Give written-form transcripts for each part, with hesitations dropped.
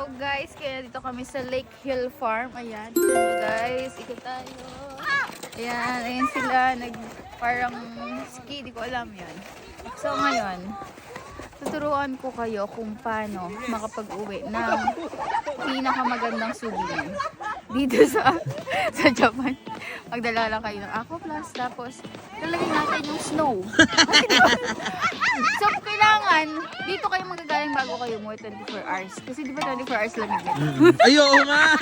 So guys, kaya dito kami sa Lake Hill Farm. Ayan, so guys, ikot tayo. Ayan, ayan sila, parang ski, di ko alam yan. So ngayon, tuturuan ko kayo kung paano makapag-uwi ng pinakamagandang souvenir dito sa Japan. Magdala lang kayo ng Aqua Plus, tapos lalagay natin yung snow. So kailangan, dito kayo magagaling bago kayo mo 24 hours. Kasi di ba 24 hours lang yun? Ay, oo nga!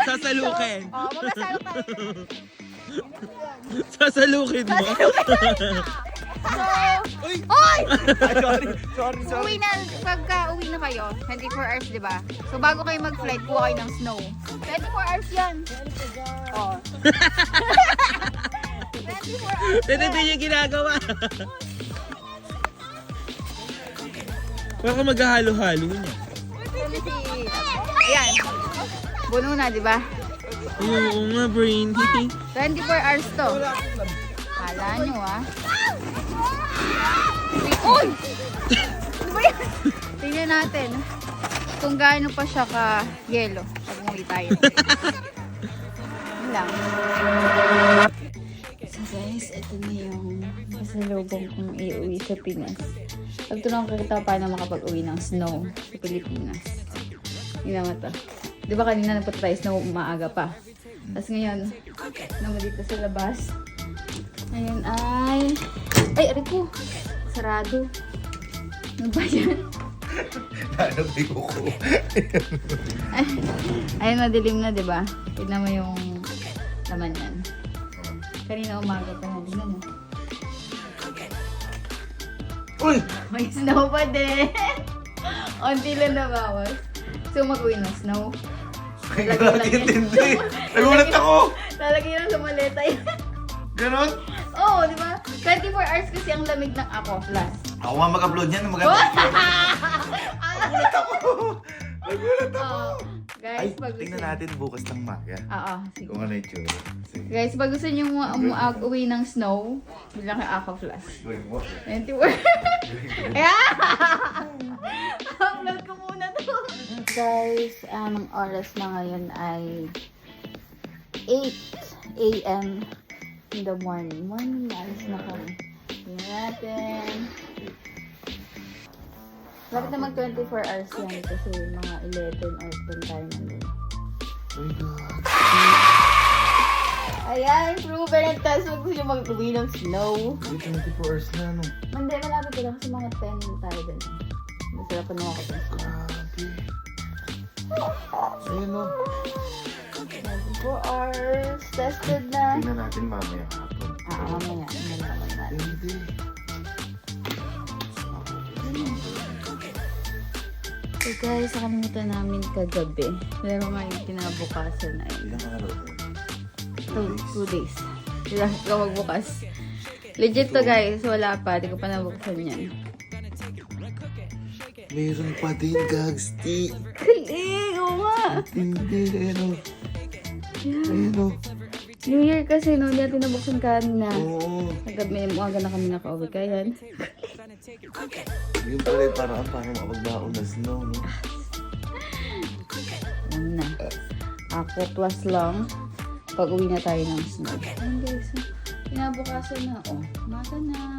Sasalukin! Oo, magasalo tayo. Sasalukin mo! So, Uy! Oy! Sorry. Uwi na, pagka uwi na kayo, 24 hours, di ba? So, bago kayo mag-flight, kuha kayo ng snow. 24 hours yan. Oh. 24 hours. Ito din yung ginagawa. Baka maghahalo-halo niya. Ayan. Buno na, di ba? Oo nga, brain. 24 hours to. Kala nyo, ah. Uy! Ano ba yan? Tingnan natin kung gaano pa siya ka-yelo pag umuwi tayo. Yun lang. So guys, ito na yung pasalubong kong iuwi sa Pinas. Pagtulong ko kita paano makapag-uwi ng snow sa Pilipinas. Yun naman to. Di ba kanina nagpunta tayo snow maaga pa? Tapos ngayon, naman dito sa labas. Ngayon ay... Ay, aray ko! Sarado. Ano ba yan? Nalagay ko. Ay, madilim na, di ba? Tignan mo yung laman yan. Kanina umaga pa na din, ano? Uy! May snow pa din. Unti lang nabawas. So, mag-uwi ng snow. Ay, nakakintindi. Nagulat ako! Lalagay lang sa maleta yan. Ganon? Oo, di ba? 24 hours kasi ang lamig ng Aqua Plus. Ako nga mag-upload yan. Maganda. Nagulat ako! Nagulat ako! Guys, Ay, pag gusto tingnan natin bukas ng maga. Oo, sige. Kung ano yung tsura. Sige. Guys, pag gusto nyo uwi ng snow, bilang kay Aqua Plus. Uy, mo. 24. Ayan! Upload ko muna to. Guys, anong oras na ngayon ay 8 a.m. in the morning. Morning, alis na kami. Tingnan natin. Lapit na mag 24 hours yan kasi mga 11 or 10 tayo nandun. Uy, God. Ayan, proven ang test. Huwag gusto nyo mag-uwi ng snow. Uy, 24 hours na, no? Hindi, malapit ko lang kasi mga 10 tayo dun. Masarapan mo ako ng snow. Grabe. Ayun, no? 24 hours. Tested na. Tingnan natin mamaya hapon. Mamaya. Malaman natin. Hindi. So guys, nakalimutan namin kagabi. Pero ngayon kinabukasan na yun. Ilang araw? 2 days. Kailangan ko magbukas. Legit to guys. Wala pa. Di ko pa nabuksan yan. Meron pa din, Gagsti. Galing! Oo nga! Hindi, ayun, o. Ayun, o. New Year kasi no. Hindi natin nabuksan kanina. Oo. Kagabi, umaga na kami nakauwi. Kaya yan. Yung pala yung paraan para makapagbaon na snow, no? Alam na. Ako plus lang. Pag uwi na tayo ng snow. Ayun guys. Kinabukasan na. Oh, umaga na.